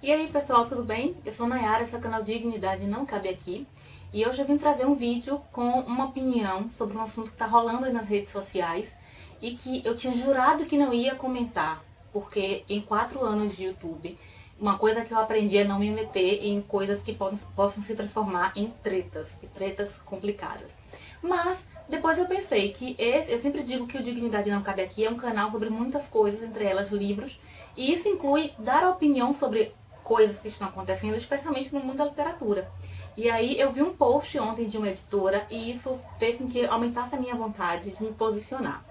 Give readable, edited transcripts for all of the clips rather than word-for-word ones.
E aí pessoal, tudo bem? Eu sou Nayara, esse é o canal Dignidade Não Cabe Aqui. E hoje eu vim trazer um vídeo com uma opinião sobre um assunto que está rolando aí nas redes sociais e que eu tinha jurado que não ia comentar, porque em 4 anos de YouTube, uma coisa que eu aprendi é não me meter em coisas que possam se transformar em tretas, e tretas complicadas. Mas depois eu pensei que eu sempre digo que o Dignidade Não Cabe Aqui é um canal sobre muitas coisas, entre elas livros, e isso inclui dar opinião sobre coisas que estão acontecendo, especialmente no mundo da literatura. E aí eu vi um post ontem de uma editora e isso fez com que aumentasse a minha vontade de me posicionar.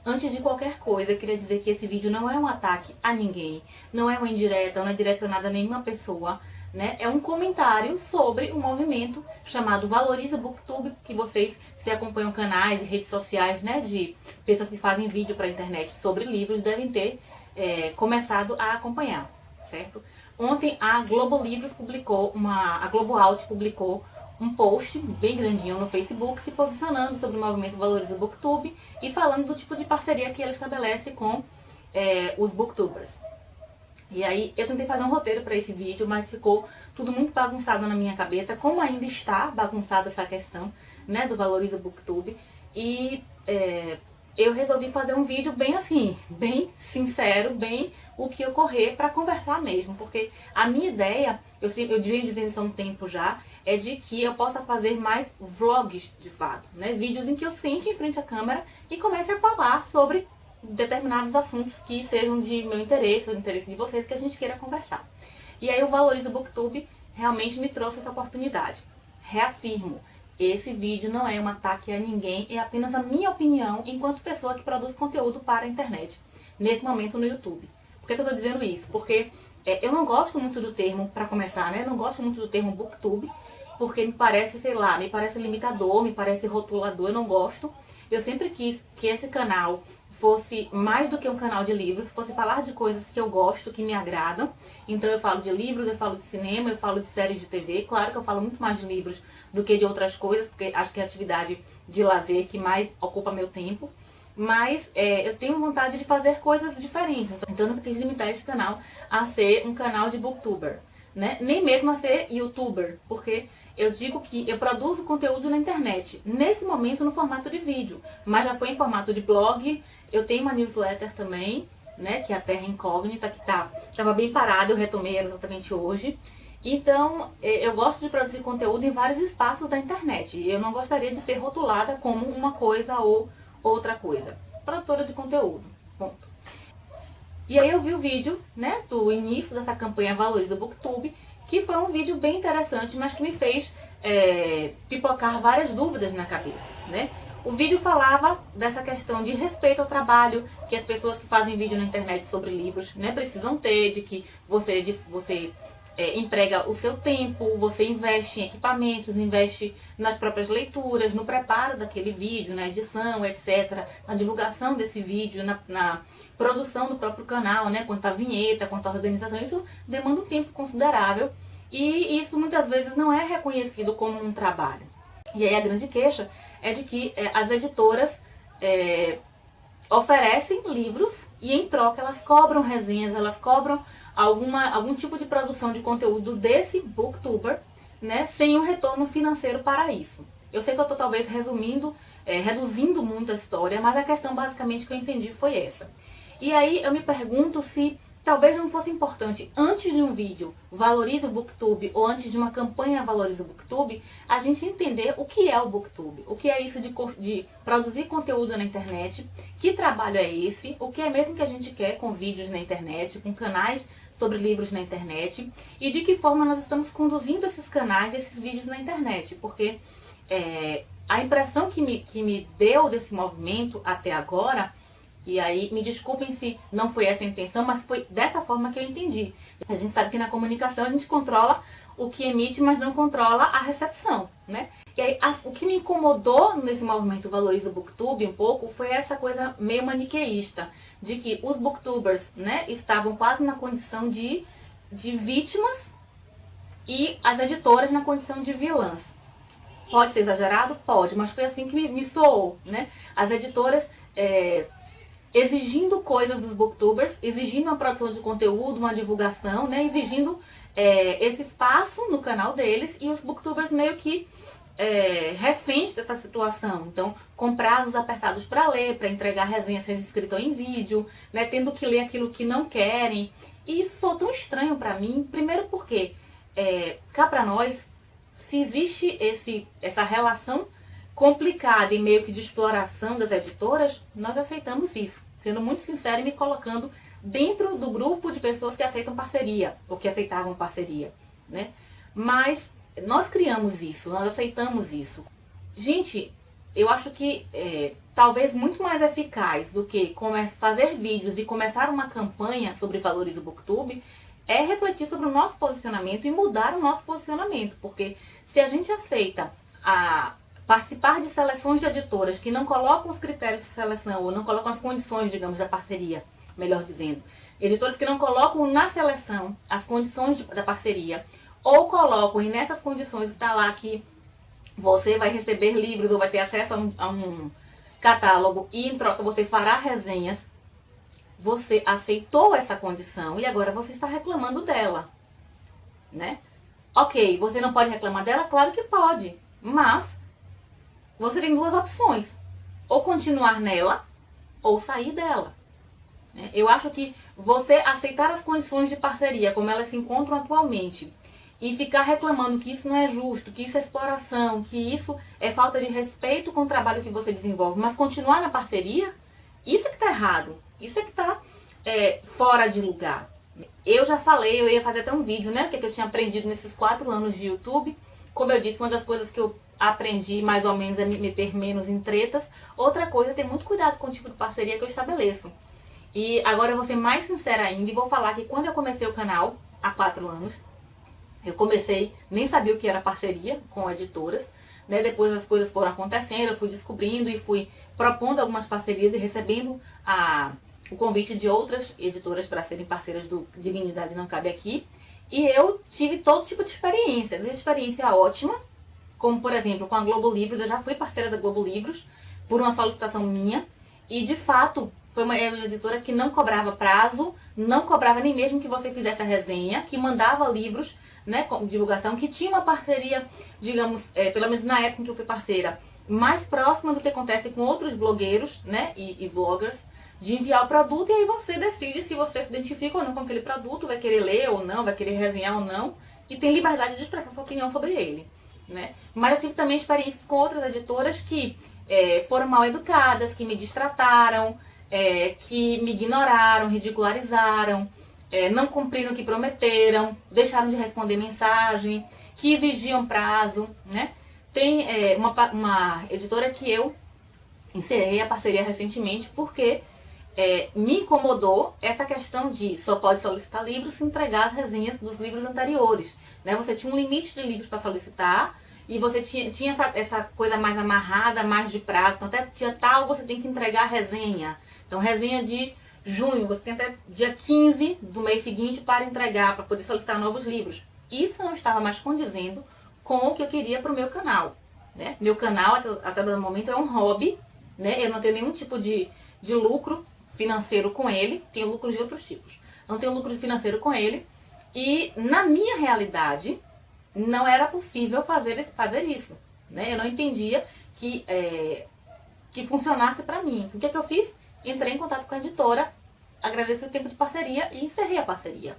Antes de qualquer coisa, eu queria dizer que esse vídeo não é um ataque a ninguém, não é uma indireta, não é direcionada a nenhuma pessoa, né? É um comentário sobre um movimento chamado Valoriza Booktube, que vocês, se acompanham canais e redes sociais, né, de pessoas que fazem vídeo para a internet sobre livros, devem ter começado a acompanhar, certo? Ontem a Globo Livros publicou, a Globo Out publicou um post bem grandinho no Facebook se posicionando sobre o movimento Valoriza Booktube e falando do tipo de parceria que ele estabelece com os booktubers. E aí eu tentei fazer um roteiro para esse vídeo, mas ficou tudo muito bagunçado na minha cabeça, como ainda está bagunçada essa questão, né, do Valoriza Booktube. E eu resolvi fazer um vídeo bem assim, bem sincero, bem o que ocorrer para conversar mesmo, porque a minha ideia, eu venho dizendo isso há um tempo já, é de que eu possa fazer mais vlogs de fato, né, vídeos em que eu sente em frente à câmera e comece a falar sobre determinados assuntos que sejam de meu interesse, do interesse de vocês, que a gente queira conversar. E aí o Valoriza Booktube realmente me trouxe essa oportunidade. Reafirmo, esse vídeo não é um ataque a ninguém, é apenas a minha opinião enquanto pessoa que produz conteúdo para a internet, nesse momento no YouTube. Por que eu estou dizendo isso? Porque eu não gosto muito do termo, para começar, né? Eu não gosto muito do termo Booktube, porque me parece, sei lá, me parece limitador, me parece rotulador, eu não gosto. Eu sempre quis que esse canal fosse mais do que um canal de livros, fosse falar de coisas que eu gosto, que me agradam. Então eu falo de livros, eu falo de cinema, eu falo de séries de TV. Claro que eu falo muito mais de livros do que de outras coisas, porque acho que é a atividade de lazer que mais ocupa meu tempo. Mas eu tenho vontade de fazer coisas diferentes. Então eu não quis limitar esse canal a ser um canal de booktuber, né? Nem mesmo a ser youtuber, porque eu digo que eu produzo conteúdo na internet, nesse momento no formato de vídeo, mas já foi em formato de blog. Eu tenho uma newsletter também, né, que é a Terra Incógnita, que tava bem parada, eu retomei exatamente hoje. Então, eu gosto de produzir conteúdo em vários espaços da internet, e eu não gostaria de ser rotulada como uma coisa ou outra coisa. Produtora de conteúdo, ponto. E aí eu vi o vídeo, né, do início dessa campanha Valoriza Booktube, que foi um vídeo bem interessante, mas que me fez pipocar várias dúvidas na cabeça, né? O vídeo falava dessa questão de respeito ao trabalho que as pessoas que fazem vídeo na internet sobre livros, né, precisam ter, de que você emprega o seu tempo, você investe em equipamentos, investe nas próprias leituras, no preparo daquele vídeo, na edição, etc., na divulgação desse vídeo, na produção do próprio canal, né, quanto à vinheta, quanto à organização. Isso demanda um tempo considerável e isso muitas vezes não é reconhecido como um trabalho. E aí a grande queixa é de que as editoras oferecem livros e em troca elas cobram resenhas, elas cobram algum tipo de produção de conteúdo desse booktuber, né, sem um retorno financeiro para isso. Eu sei que eu estou talvez reduzindo muito a história, mas a questão basicamente que eu entendi foi essa. E aí eu me pergunto se talvez não fosse importante, antes de um vídeo Valoriza o Booktube ou antes de uma campanha Valoriza o Booktube, a gente entender o que é o Booktube, o que é isso de produzir conteúdo na internet, que trabalho é esse, o que é mesmo que a gente quer com vídeos na internet, com canais sobre livros na internet, e de que forma nós estamos conduzindo esses canais, esses vídeos na internet, porque a impressão que me deu desse movimento até agora, e aí, me desculpem se não foi essa a intenção, mas foi dessa forma que eu entendi. A gente sabe que na comunicação a gente controla o que emite, mas não controla a recepção, né? E aí, o que me incomodou nesse movimento Valoriza o Booktube um pouco foi essa coisa meio maniqueísta, de que os booktubers, né, estavam quase na condição de vítimas e as editoras na condição de vilãs. Pode ser exagerado? Pode, mas foi assim que me soou, né? As editoras exigindo coisas dos booktubers, exigindo uma produção de conteúdo, uma divulgação, né? Exigindo esse espaço no canal deles, e os booktubers meio que reféns dessa situação. Então, com prazos apertados para ler, para entregar resenha sendo escrita em vídeo, né? Tendo que ler aquilo que não querem. E isso foi tão estranho para mim, primeiro porque cá para nós, se existe essa relação complicada e meio que de exploração das editoras, nós aceitamos isso. Sendo muito sincero e me colocando dentro do grupo de pessoas que aceitam parceria, ou que aceitavam parceria, né? Mas nós criamos isso, nós aceitamos isso. Gente, eu acho que talvez muito mais eficaz do que fazer vídeos e começar uma campanha sobre valores do Booktube é refletir sobre o nosso posicionamento e mudar o nosso posicionamento. Porque se a gente aceita participar de seleções de editoras que não colocam os critérios de seleção, ou não colocam as condições, digamos, da parceria, melhor dizendo, editoras que não colocam na seleção as condições da parceria, ou colocam, e nessas condições está lá que você vai receber livros ou vai ter acesso a um catálogo e em troca você fará resenhas, você aceitou essa condição e agora você está reclamando dela, né? Ok, você não pode reclamar dela? Claro que pode, mas você tem duas opções, ou continuar nela ou sair dela. Eu acho que você aceitar as condições de parceria como elas se encontram atualmente e ficar reclamando que isso não é justo, que isso é exploração, que isso é falta de respeito com o trabalho que você desenvolve, mas continuar na parceria, isso é que está errado, isso é que está fora de lugar. Eu já falei, eu ia fazer até um vídeo, né, o que eu tinha aprendido nesses 4 anos de YouTube. Como eu disse, uma das coisas que eu aprendi mais ou menos é me meter menos em tretas. Outra coisa é ter muito cuidado com o tipo de parceria que eu estabeleço. E agora eu vou ser mais sincera ainda e vou falar que quando eu comecei o canal, há 4 anos, eu comecei, nem sabia o que era parceria com editoras, né? Depois as coisas foram acontecendo, eu fui descobrindo e fui propondo algumas parcerias e recebendo o convite de outras editoras para serem parceiras do Dignidade Não Cabe Aqui. E eu tive todo tipo de experiência, desde experiência ótima, como por exemplo com a Globo Livros. Eu já fui parceira da Globo Livros por uma solicitação minha e de fato foi uma editora que não cobrava prazo, não cobrava nem mesmo que você fizesse a resenha, que mandava livros, né, com divulgação, que tinha uma parceria, digamos, pelo menos na época em que eu fui parceira, mais próxima do que acontece com outros blogueiros, né, e vloggers, de enviar o produto, e aí você decide se você se identifica ou não com aquele produto, vai querer ler ou não, vai querer resenhar ou não, e tem liberdade de expressar sua opinião sobre ele, né. Mas eu tive também experiências com outras editoras que foram mal educadas, que me distrataram, que me ignoraram, ridicularizaram, não cumpriram o que prometeram, deixaram de responder mensagem, que exigiam prazo, né. Tem uma editora que eu encerrei a parceria recentemente porque me incomodou essa questão de só pode solicitar livros se entregar as resenhas dos livros anteriores, né. Você tinha um limite de livros para solicitar e você tinha essa coisa mais amarrada, mais de prazo, então até dia tal você tem que entregar a resenha. Então resenha de junho, você tem até dia 15 do mês seguinte para entregar, para poder solicitar novos livros. Isso não estava mais condizendo com o que eu queria para o meu canal, né. Meu canal até dado momento é um hobby, né. Eu não tenho nenhum tipo de lucro financeiro com ele, tenho lucros de outros tipos. Não tenho lucro financeiro com ele e na minha realidade não era possível fazer isso, né. Eu não entendia que funcionasse para mim. O que eu fiz? Entrei em contato com a editora, agradeci o tempo de parceria e encerrei a parceria.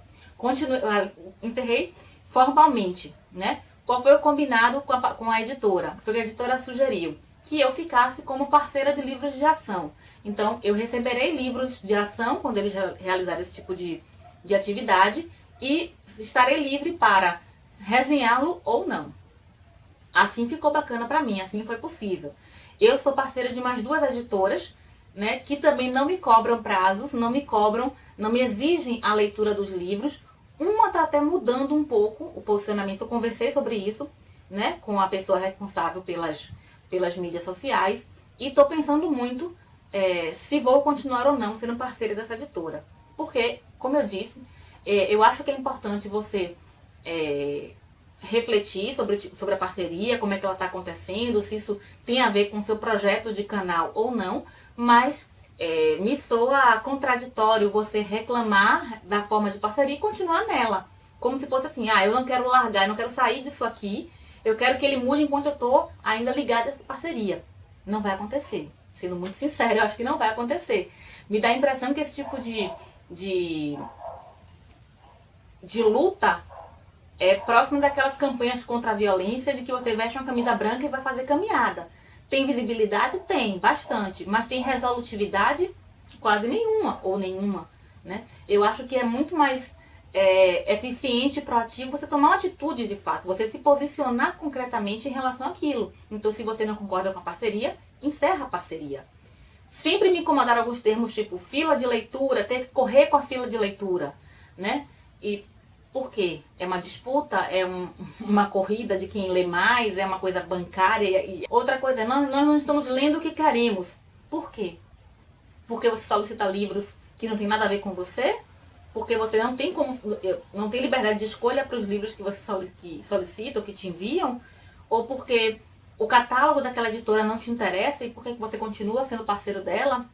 Encerrei formalmente, né. Qual foi o combinado com a editora? Foi que a editora sugeriu que eu ficasse como parceira de livros de ação. Então, eu receberei livros de ação quando eles realizarem esse tipo de atividade e estarei livre para resenhá-lo ou não. Assim ficou bacana para mim, assim foi possível. Eu sou parceira de mais 2 editoras, né, que também não me cobram prazos, não me exigem a leitura dos livros. Uma está até mudando um pouco o posicionamento, eu conversei sobre isso, né, com a pessoa responsável pelas mídias sociais e estou pensando muito se vou continuar ou não sendo parceira dessa editora. Porque, como eu disse, eu acho que é importante você refletir sobre a parceria, como é que ela está acontecendo, se isso tem a ver com o seu projeto de canal ou não, mas Me soa contraditório você reclamar da forma de parceria e continuar nela. Como se fosse assim, eu não quero largar, eu não quero sair disso aqui, eu quero que ele mude enquanto eu tô ainda ligada a essa parceria. Não vai acontecer. Sendo muito sincero, eu acho que não vai acontecer. Me dá a impressão que esse tipo de luta é próximo daquelas campanhas contra a violência, de que você veste uma camisa branca e vai fazer caminhada. Tem visibilidade? Tem, bastante. Mas tem resolutividade? Quase nenhuma, ou nenhuma. Né? Eu acho que é muito mais eficiente e proativo você tomar uma atitude de fato, você se posicionar concretamente em relação àquilo. Então, se você não concorda com a parceria, encerra a parceria. Sempre me incomodaram alguns termos tipo fila de leitura, ter que correr com a fila de leitura, né? E por quê? É uma disputa? É uma corrida de quem lê mais? É uma coisa bancária? E outra coisa, nós não estamos lendo o que queremos. Por quê? Porque você solicita livros que não tem nada a ver com você? Porque você não tem liberdade de escolha para os livros que você solicita ou que te enviam? Ou porque o catálogo daquela editora não te interessa e por que você continua sendo parceiro dela?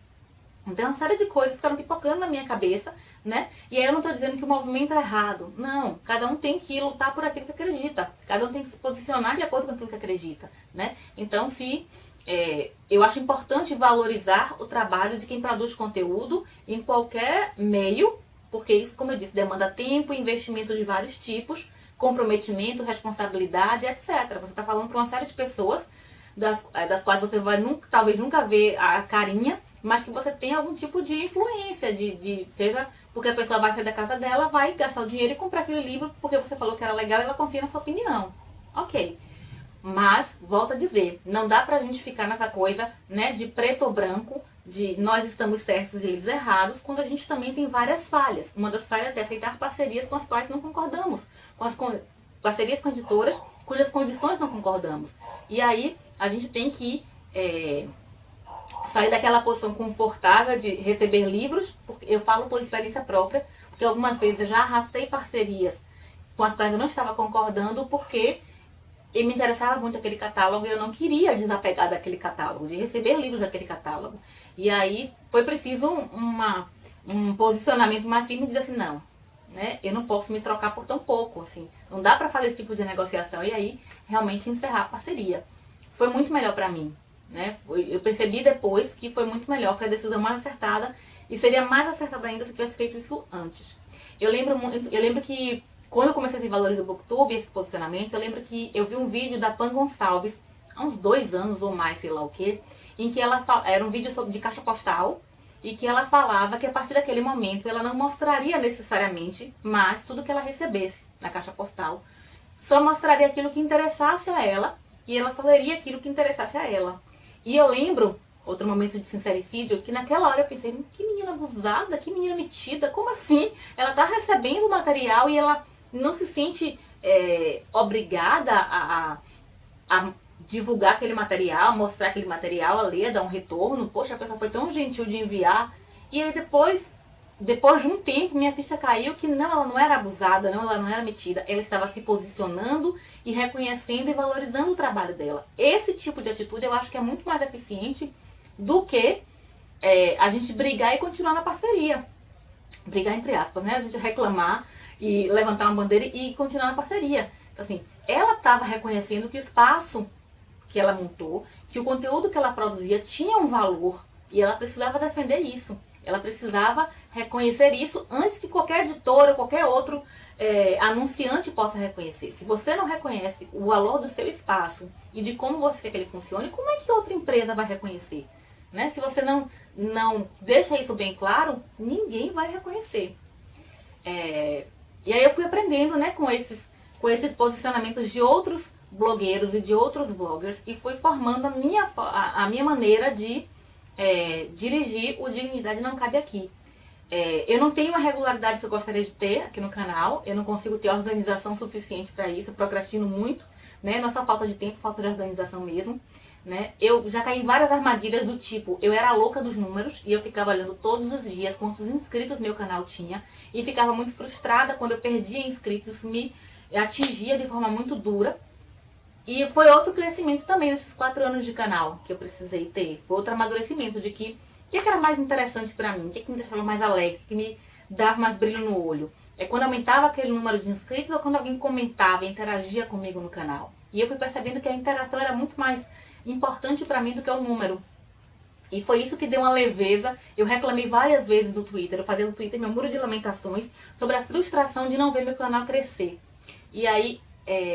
Então, uma série de coisas ficaram pipocando na minha cabeça, né? E aí eu não estou dizendo que o movimento é errado. Não, cada um tem que lutar por aquilo que acredita. Cada um tem que se posicionar de acordo com aquilo que acredita, né? Então, eu acho importante valorizar o trabalho de quem produz conteúdo em qualquer meio, porque isso, como eu disse, demanda tempo, investimento de vários tipos, comprometimento, responsabilidade, etc. Você está falando para uma série de pessoas, das quais você vai talvez nunca ver a carinha, mas que você tem algum tipo de influência, seja porque a pessoa vai sair da casa dela, vai gastar o dinheiro e comprar aquele livro porque você falou que era legal e ela confia na sua opinião. Ok. Mas, volto a dizer, não dá pra gente ficar nessa coisa, né, de preto ou branco, de nós estamos certos e eles errados, quando a gente também tem várias falhas. Uma das falhas é aceitar parcerias com as quais não concordamos, parcerias com editoras cujas condições não concordamos. E aí, a gente tem que sair daquela posição confortável de receber livros, porque eu falo por experiência própria, porque algumas vezes eu já arrastei parcerias com as quais eu não estava concordando, porque me interessava muito aquele catálogo e eu não queria desapegar daquele catálogo, de receber livros daquele catálogo. E aí foi preciso um posicionamento mais firme de dizer assim, não, né, eu não posso me trocar por tão pouco, assim, não dá pra fazer esse tipo de negociação e aí realmente encerrar a parceria. Foi muito melhor pra mim, né, eu percebi depois que foi muito melhor, foi a decisão mais acertada e seria mais acertada ainda se eu tivesse feito isso antes. Eu lembro que quando eu comecei a ter valores do Booktube, esses posicionamentos, eu lembro que eu vi um vídeo da Pan Gonçalves, há uns 2 anos ou mais, sei lá o quê, em que era um vídeo de caixa postal, e que ela falava que a partir daquele momento ela não mostraria necessariamente mais tudo que ela recebesse na caixa postal. Só mostraria aquilo que interessasse a ela, e ela só leria aquilo que interessasse a ela. E eu lembro, outro momento de sincericídio, que naquela hora eu pensei, que menina abusada, que menina metida, como assim? Ela tá recebendo o material e ela não se sente obrigada a divulgar aquele material, mostrar aquele material, a ler, dar um retorno. Poxa, a pessoa foi tão gentil de enviar. E aí depois de um tempo, minha ficha caiu que não, ela não era abusada, não, ela não era metida. Ela estava se posicionando e reconhecendo e valorizando o trabalho dela. Esse tipo de atitude eu acho que é muito mais eficiente do que a gente brigar e continuar na parceria. Brigar entre aspas, né? A gente reclamar e levantar uma bandeira e continuar na parceria. Então, assim, ela estava reconhecendo que o espaço que ela montou, que o conteúdo que ela produzia tinha um valor e ela precisava defender isso. Ela precisava reconhecer isso antes que qualquer editora, qualquer outro anunciante possa reconhecer. Se você não reconhece o valor do seu espaço e de como você quer que ele funcione, como é que outra empresa vai reconhecer? Né? Se você não deixa isso bem claro, ninguém vai reconhecer. E aí eu fui aprendendo, né, com esses posicionamentos de outros blogueiros e de outros bloggers e fui formando a minha maneira de dirigir o Dignidade Não Cabe Aqui. Eu não tenho a regularidade que eu gostaria de ter aqui no canal, eu não consigo ter organização suficiente para isso, eu procrastino muito, né? Não é só falta de tempo, falta de organização mesmo. Né? Eu já caí em várias armadilhas do tipo, eu era a louca dos números e eu ficava olhando todos os dias quantos inscritos meu canal tinha e ficava muito frustrada quando eu perdia inscritos, isso me atingia de forma muito dura. E foi outro crescimento também nesses 4 anos de canal que eu precisei ter, foi outro amadurecimento de que que era mais interessante pra mim? O que me deixava mais alegre? O que me dava mais brilho no olho? É quando aumentava aquele número de inscritos ou quando alguém comentava, interagia comigo no canal? E eu fui percebendo que a interação era muito mais importante pra mim do que o número. E foi isso que deu uma leveza. Eu reclamei várias vezes no Twitter, eu fazia no Twitter meu muro de lamentações sobre a frustração de não ver meu canal crescer. E aí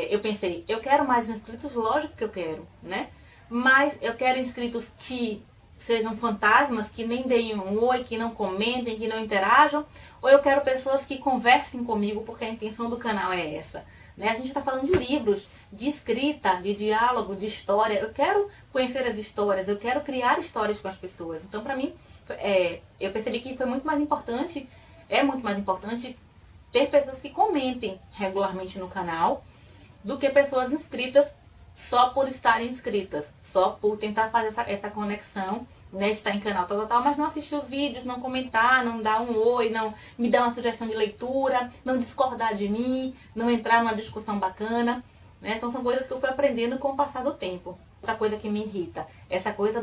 eu pensei, eu quero mais inscritos, lógico que eu quero, né? Mas eu quero inscritos que sejam fantasmas, que nem deem um oi, que não comentem, que não interajam, ou eu quero pessoas que conversem comigo, porque a intenção do canal é essa. Né? A gente está falando de livros, de escrita, de diálogo, de história. Eu quero conhecer as histórias, eu quero criar histórias com as pessoas. Então, para mim, eu percebi que foi muito mais importante, é muito mais importante ter pessoas que comentem regularmente no canal do que pessoas inscritas só por estarem inscritas, só por tentar fazer essa conexão, né, de estar em canal tal, mas não assistir os vídeos, não comentar, não dar um oi, não me dar uma sugestão de leitura, não discordar de mim, não entrar numa discussão bacana, né? Então são coisas que eu fui aprendendo com o passar do tempo. Outra coisa que me irrita, essa coisa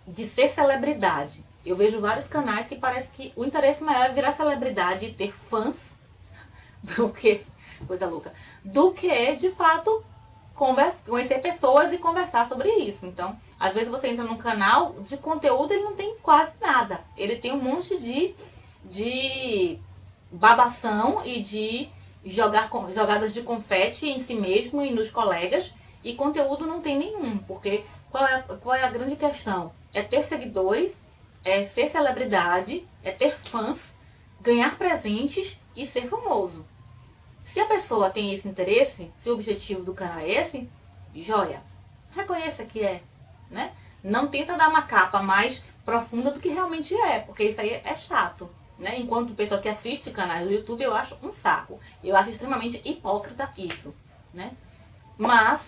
de ser celebridade. Eu vejo vários canais que parece que o interesse maior é virar celebridade e ter fãs do que, coisa louca, do que de fato conhecer pessoas e conversar sobre isso. Então, às vezes você entra num canal de conteúdo, ele não tem quase nada. Ele tem um monte de babação e de jogadas de confete em si mesmo e nos colegas, e conteúdo não tem nenhum, porque qual é a grande questão? É ter seguidores, é ser celebridade, é ter fãs, ganhar presentes e ser famoso. Se a pessoa tem esse interesse, se o objetivo do canal é esse, joia, reconheça que é, né? Não tenta dar uma capa mais profunda do que realmente é, porque isso aí é chato, né? Enquanto pessoa que assiste canais do YouTube, eu acho um saco. Eu acho extremamente hipócrita isso, né? Mas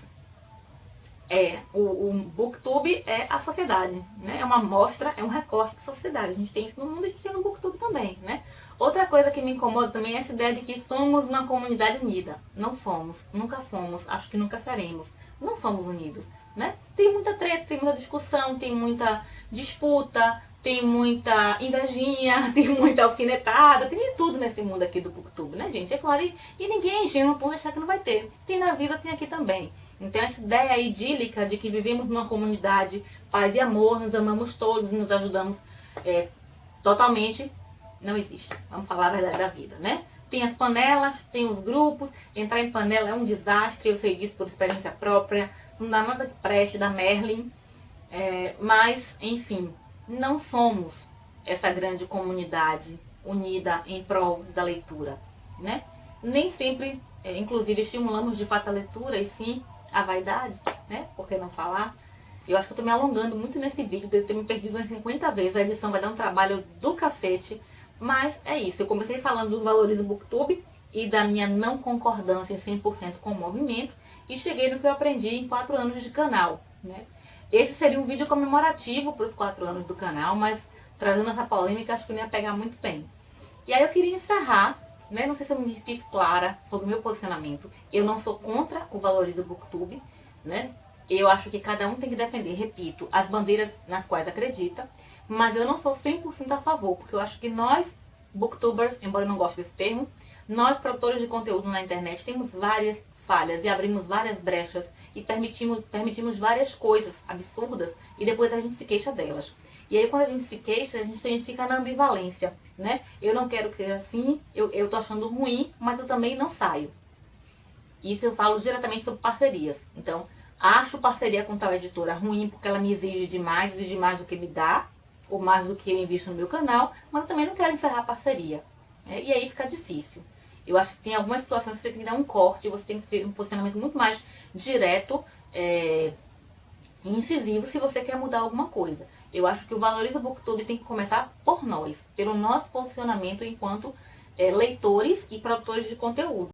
o Booktube é a sociedade, né? É uma amostra, é um recorte da sociedade. A gente tem isso no mundo e tem no Booktube também, né? Outra coisa que me incomoda também é essa ideia de que somos uma comunidade unida. Não fomos, nunca fomos, acho que nunca seremos. Não somos unidos, né? Tem muita treta, tem muita discussão, tem muita disputa, tem muita invejinha, tem muita alfinetada, tem de tudo nesse mundo aqui do Booktube, né, gente? É claro, e ninguém é ingênuo por achar que não vai ter. Tem na vida, tem aqui também. Então essa ideia idílica de que vivemos numa comunidade, paz e amor, nos amamos todos, nos ajudamos totalmente, não existe. Vamos falar a verdade da vida, né? Tem as panelas, tem os grupos, entrar em panela é um desastre, eu sei disso por experiência própria, não dá nada que preste da Merlin, mas, enfim, não somos essa grande comunidade unida em prol da leitura, né? Nem sempre, inclusive, estimulamos de fato a leitura e sim a vaidade, né? Por que não falar? Eu acho que eu tô me alongando muito nesse vídeo, devo ter me perdido umas 50 vezes, a edição vai dar um trabalho do cacete, mas é isso. Eu comecei falando dos valores do Booktube e da minha não concordância em 100% com o movimento e cheguei no que eu aprendi em 4 anos de canal, né? Esse seria um vídeo comemorativo para os 4 anos do canal, mas trazendo essa polêmica acho que não ia pegar muito bem. E aí eu queria encerrar, né? Não sei se eu me fiz clara sobre o meu posicionamento. Eu não sou contra o Valorize o Booktube, né? Eu acho que cada um tem que defender, repito, as bandeiras nas quais acredita, mas eu não sou 100% a favor, porque eu acho que nós, booktubers, embora eu não goste desse termo, nós, produtores de conteúdo na internet, temos várias falhas e abrimos várias brechas e permitimos várias coisas absurdas e depois a gente se queixa delas. E aí quando a gente se queixa, a gente também fica na ambivalência, né? Eu não quero que seja assim, eu tô achando ruim, mas eu também não saio. Isso eu falo diretamente sobre parcerias. Então, acho parceria com tal editora ruim porque ela me exige mais do que me dá, ou mais do que eu invisto no meu canal, mas eu também não quero encerrar a parceria. E aí fica difícil. Eu acho que tem algumas situações que você tem que dar um corte, você tem que ter um posicionamento muito mais direto e incisivo se você quer mudar alguma coisa. Eu acho que o Valoriza Booktube tem que começar por nós, pelo nosso posicionamento enquanto leitores e produtores de conteúdo.